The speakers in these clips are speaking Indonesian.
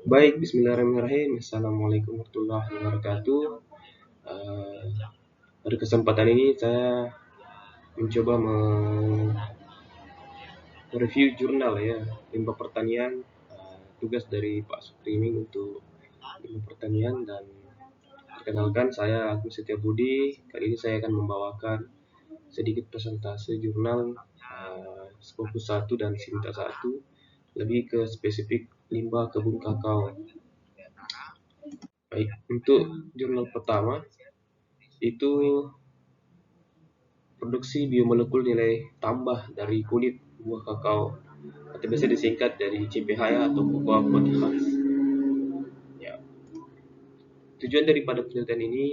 Baik, bismillahirrahmanirrahim. Assalamualaikum warahmatullahi wabarakatuh. Eh, Pada kesempatan ini saya mencoba mereview jurnal ya, limbah pertanian, tugas dari Pak Suprimi untuk limbah pertanian. Dan perkenalkan, saya Agus Setiabudi. Kali ini saya akan membawakan sedikit presentase jurnal Scopus 1 dan Sinta 1, lebih ke spesifik limbah kebun kakao. Baik, untuk jurnal pertama itu produksi biomolekul nilai tambah dari kulit buah kakao, atau biasa disingkat dari CPH ya, atau cocoa proteins. Ya, tujuan daripada penelitian ini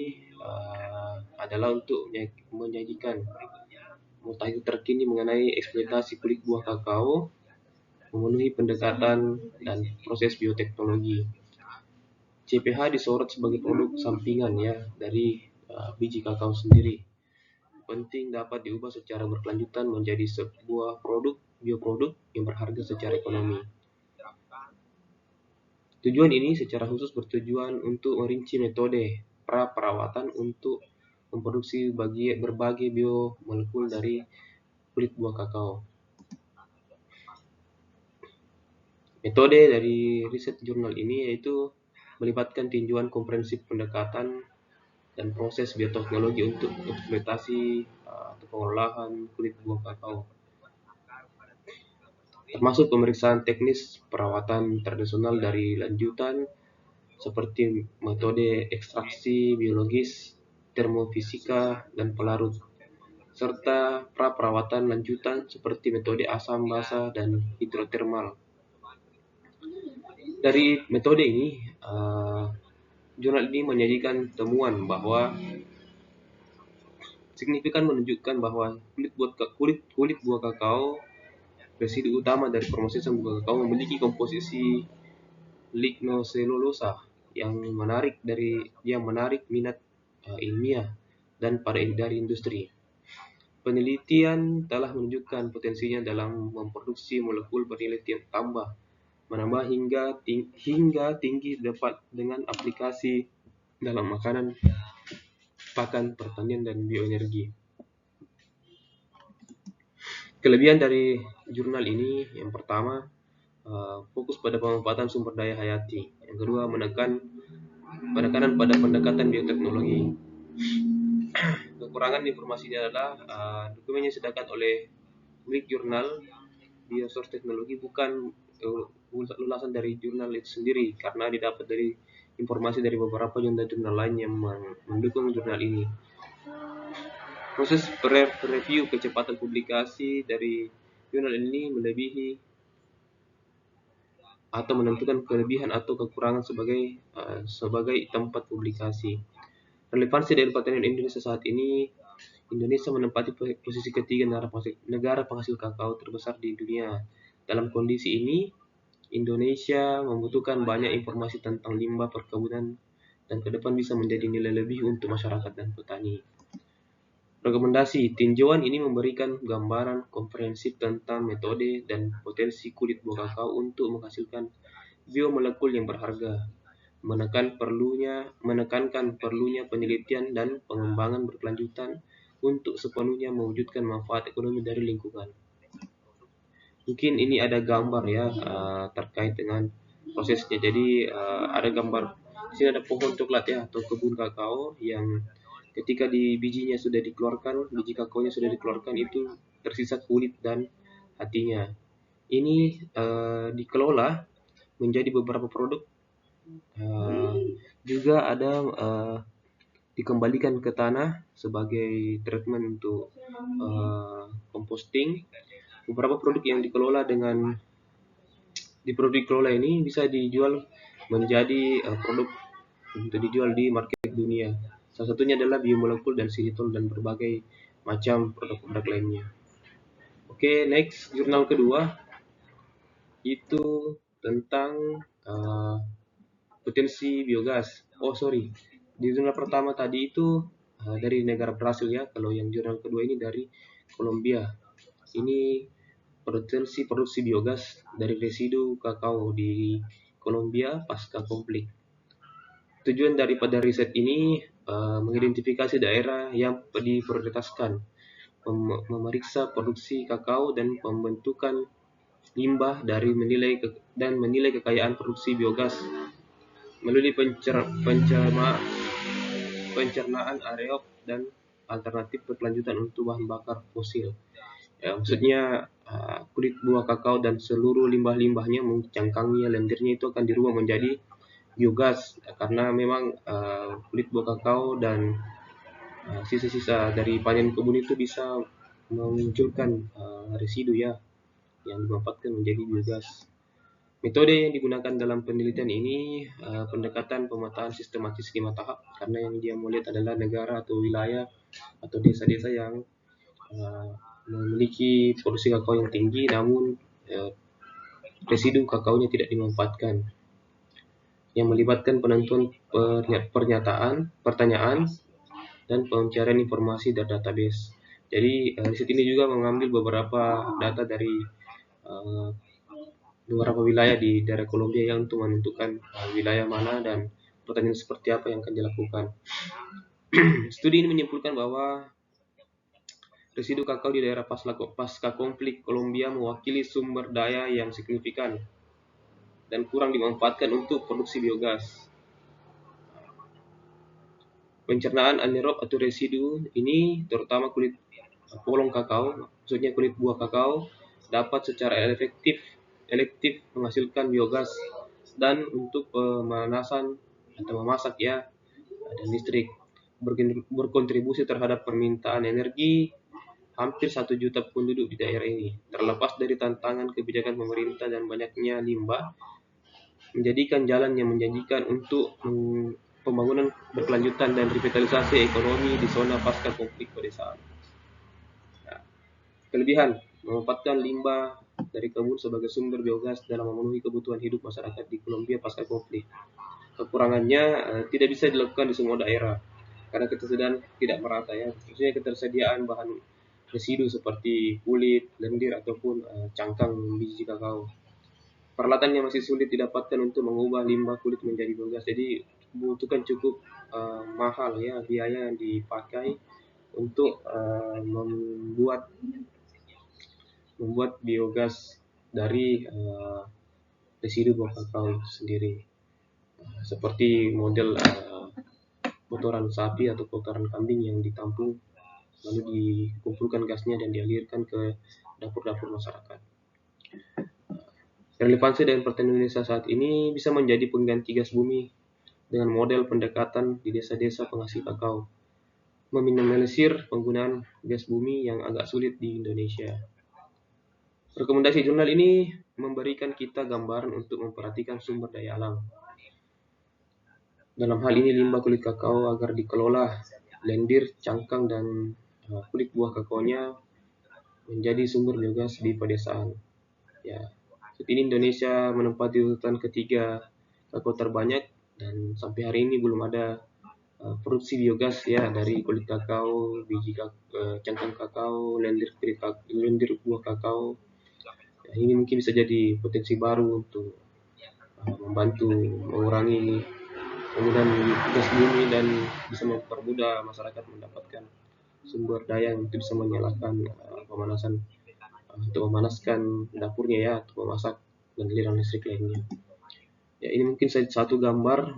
adalah untuk menyajikan mutakhir terkini mengenai eksploitasi kulit buah kakao, memenuhi pendekatan dan proses bioteknologi. CPH disorot sebagai produk sampingan ya dari biji kakao sendiri. Penting dapat diubah secara berkelanjutan menjadi sebuah bioproduk yang berharga secara ekonomi. Tujuan ini secara khusus bertujuan untuk merinci metode pra-perawatan untuk memproduksi berbagai biomolekul dari kulit buah kakao. Metode dari riset jurnal ini yaitu melibatkan tinjauan komprehensif pendekatan dan proses bioteknologi untuk eksploitasi atau pengolahan kulit buah kakao, termasuk pemeriksaan teknis perawatan tradisional dari lanjutan seperti metode ekstraksi biologis, termofisika, dan pelarut, serta pra-perawatan lanjutan seperti metode asam basa dan hidrotermal. Dari metode ini, jurnal ini menyajikan temuan bahwa signifikan menunjukkan bahwa kulit buah kakao, residu utama dari proses buah kakao, memiliki komposisi lignoselulosa yang menarik minat ilmiah dan dari industri. Penelitian telah menunjukkan potensinya dalam memproduksi molekul bernilai tambah menambah hingga tinggi dapat dengan aplikasi dalam makanan, pakan, pertanian, dan bioenergi. Kelebihan dari jurnal ini, yang pertama, fokus pada pemanfaatan sumber daya hayati. Yang kedua, penekanan pada pendekatan bioteknologi. Kekurangan informasinya adalah dokumen yang disediakan oleh milik jurnal Biosource Teknologi bukan ulasan dari jurnal itu sendiri, karena didapat dari informasi dari beberapa jurnal lain yang mendukung jurnal ini. Proses review kecepatan publikasi dari jurnal ini melebihi atau menentukan kelebihan atau kekurangan sebagai tempat publikasi. Relevansi dari pertanian Indonesia saat ini, Indonesia menempati posisi ketiga negara penghasil kakao terbesar di dunia. Dalam kondisi ini, Indonesia membutuhkan banyak informasi tentang limbah perkebunan dan ke depan bisa menjadi nilai lebih untuk masyarakat dan petani. Rekomendasi, tinjauan ini memberikan gambaran komprehensif tentang metode dan potensi kulit buah kakao untuk menghasilkan biomolekul yang berharga, menekankan perlunya penelitian dan pengembangan berkelanjutan untuk sepenuhnya mewujudkan manfaat ekonomi dari lingkungan. Mungkin ini ada gambar ya terkait dengan prosesnya. Jadi ada gambar di sini, ada pohon coklat ya atau kebun kakao yang ketika biji kakaonya sudah dikeluarkan, itu tersisa kulit dan hatinya. Ini dikelola menjadi beberapa produk. Juga ada dikembalikan ke tanah sebagai treatment untuk composting. Beberapa produk yang dikelola ini bisa dijual menjadi produk untuk dijual di market dunia. Salah satunya adalah biomolekul dan xylitol dan berbagai macam produk-produk lainnya. Oke, next, jurnal kedua itu tentang potensi biogas. Di jurnal pertama tadi itu dari negara Brasil ya. Kalau yang jurnal kedua ini dari Kolombia. Ini potensi produksi biogas dari residu kakao di Kolombia pasca konflik. Tujuan daripada riset ini mengidentifikasi daerah yang diprioritaskan, memeriksa produksi kakao dan pembentukan limbah dari menilai kekayaan produksi biogas melalui pencernaan aerob dan alternatif berkelanjutan untuk bahan bakar fosil. Ya, maksudnya kulit buah kakao dan seluruh limbah-limbahnya, cangkangnya, lendirnya itu akan dirubah menjadi biogas karena memang kulit buah kakao dan sisa-sisa dari panen kebun itu bisa memunculkan residu ya yang dimanfaatkan menjadi biogas. Metode yang digunakan dalam penelitian ini pendekatan pemetaan sistematis 5 tahap, karena yang dia mau lihat adalah negara atau wilayah atau desa-desa yang memiliki produksi kakao yang tinggi namun residu kakaonya tidak dimanfaatkan, yang melibatkan penentuan pertanyaan dan pencarian informasi dari database. Jadi riset ini juga mengambil beberapa data dari beberapa wilayah di daerah Kolombia yang untuk menentukan wilayah mana dan pertanyaan seperti apa yang akan dilakukan. Studi ini menyimpulkan bahwa residu kakao di daerah pasca konflik Kolombia mewakili sumber daya yang signifikan dan kurang dimanfaatkan untuk produksi biogas. Pencernaan anaerob atau residu ini, terutama kulit polong kakao, maksudnya kulit buah kakao, dapat secara elektif menghasilkan biogas dan untuk pemanasan atau memasak ya dan listrik, berkontribusi terhadap permintaan energi hampir 1 juta penduduk di daerah ini. Terlepas dari tantangan kebijakan pemerintah dan banyaknya limbah, menjadikan jalan yang menjanjikan untuk pembangunan berkelanjutan dan revitalisasi ekonomi di zona pasca konflik pedesaan. Nah, kelebihan memanfaatkan limbah dari kebun sebagai sumber biogas dalam memenuhi kebutuhan hidup masyarakat di Kolombia pasca konflik. Kekurangannya tidak bisa dilakukan di semua daerah karena ketersediaan tidak merata ya. Maksudnya ketersediaan bahan residu seperti kulit, lendir ataupun cangkang biji kakao. Peralatan yang masih sulit didapatkan untuk mengubah limbah kulit menjadi biogas. Jadi membutuhkan cukup mahal ya biaya yang dipakai untuk membuat biogas dari residu buah kakao sendiri, seperti model kotoran sapi atau kotoran kambing yang ditampung lalu dikumpulkan gasnya dan dialirkan ke dapur-dapur masyarakat. Relevansi dengan pertanian Indonesia saat ini bisa menjadi pengganti gas bumi dengan model pendekatan di desa-desa penghasil kakao, meminimalisir penggunaan gas bumi yang agak sulit di Indonesia. Rekomendasi jurnal ini memberikan kita gambaran untuk memperhatikan sumber daya alam. Dalam hal ini limbah kulit kakao agar dikelola, lendir, cangkang, dan kulit buah kakaonya menjadi sumber biogas di pedesaan. Ya, saat ini Indonesia menempati urutan ketiga kakao terbanyak dan sampai hari ini belum ada produksi biogas ya dari kulit kakao, biji cangkang kakao, lendir buah kakao. Ya, ini mungkin bisa jadi potensi baru untuk membantu mengurangi penggunaan gas bumi dan bisa mempermudah masyarakat mendapatkan sumber daya untuk bisa menyalakan pemanasan untuk memanaskan dapurnya ya, untuk memasak dan aliran listrik lainnya. Ya, ini mungkin satu gambar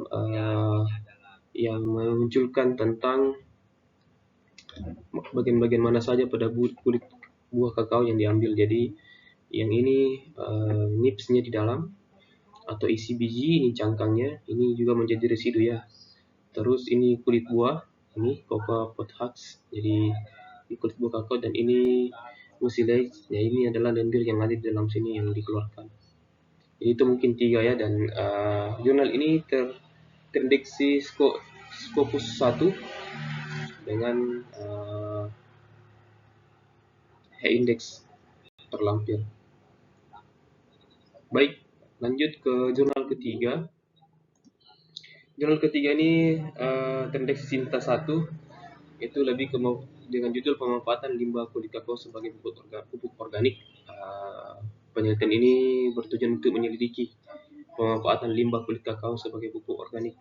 yang memunculkan tentang bagian-bagian mana saja pada kulit buah kakao yang diambil. Jadi yang ini nipsnya di dalam atau isi biji, ini cangkangnya, ini juga menjadi residu ya. Terus ini kulit buah, ini cocoa pod husk, jadi ini kulit buah kakao, dan ini mucilage, ya ini adalah lendir yang ada di dalam sini yang dikeluarkan. Jadi itu mungkin 3 ya, dan jurnal ini terindiksi Scopus 1 dengan H-index terlampir. Baik, lanjut ke jurnal ketiga. Jurnal ketiga ini terindeks Sinta 1, itu lebih dengan judul pemanfaatan limbah kulit kakao sebagai pupuk organik. Penelitian ini bertujuan untuk menyelidiki pemanfaatan limbah kulit kakao sebagai pupuk organik.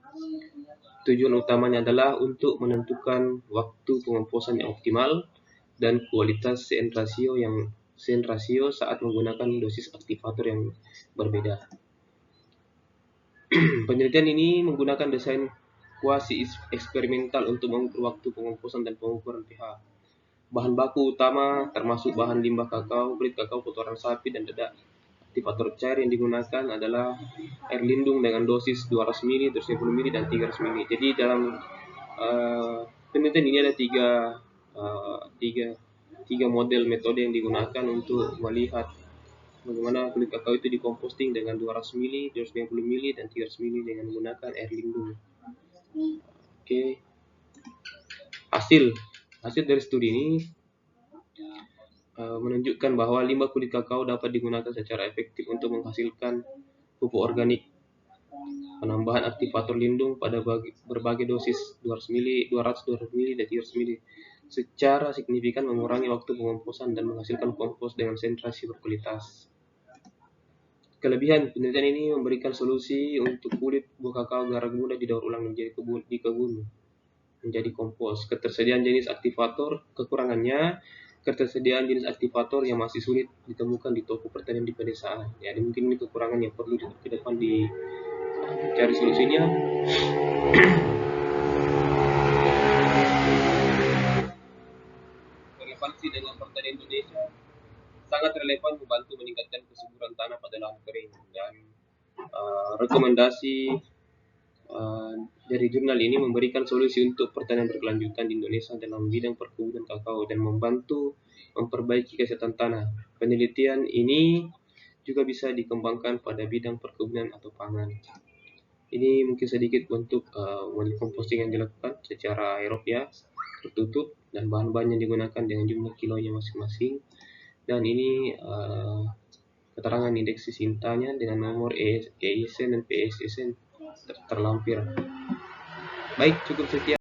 Tujuan utamanya adalah untuk menentukan waktu pengomposan yang optimal dan kualitas sen rasio saat menggunakan dosis aktivator yang berbeda. Penelitian ini menggunakan desain kuasi eksperimental untuk mengukur waktu pengomposan dan pengukuran pH. Bahan baku utama termasuk bahan limbah kakao, kulit kakao, kotoran sapi, dan dedak. Aktivator cair yang digunakan adalah air lindung dengan dosis 200 ml, 250 ml, dan 300 ml. Jadi dalam penelitian ini ada tiga model metode yang digunakan untuk melihat bagaimana kulit kakao itu dikomposting dengan 200 ml, 250 ml, dan 300 ml dengan menggunakan air lindung. Oke. Hasil dari studi ini menunjukkan bahwa limbah kulit kakao dapat digunakan secara efektif untuk menghasilkan pupuk organik. Penambahan aktivator lindung pada berbagai dosis 200 ml, 200 ml, dan 300 ml secara signifikan mengurangi waktu pengomposan dan menghasilkan kompos dengan sentrasi berkualitas. Kelebihan penelitian ini memberikan solusi untuk kulit buah kakao agar mudah didaur ulang di kebun menjadi kompos. Ketersediaan jenis aktivator, kekurangannya ketersediaan jenis aktivator yang masih sulit ditemukan di toko pertanian di pedesaan. Ya, mungkin ini kekurangan yang perlu ke depan dicari solusinya. Relevansi dengan pertanian Indonesia sangat relevan membantu meningkatkan kesuburan tanah pada lahan kering, dan rekomendasi dari jurnal ini memberikan solusi untuk pertanian berkelanjutan di Indonesia dalam bidang perkebunan kakao dan membantu memperbaiki kesehatan tanah. Penelitian ini juga bisa dikembangkan pada bidang perkebunan atau pangan. Ini mungkin sedikit untuk composting yang dilakukan secara aerob, tertutup, dan bahan-bahan yang digunakan dengan jumlah kilonya masing-masing. Dan ini keterangan indeks sisintanya dengan nomor EISN dan PSSN terlampir. Baik, cukup sekian.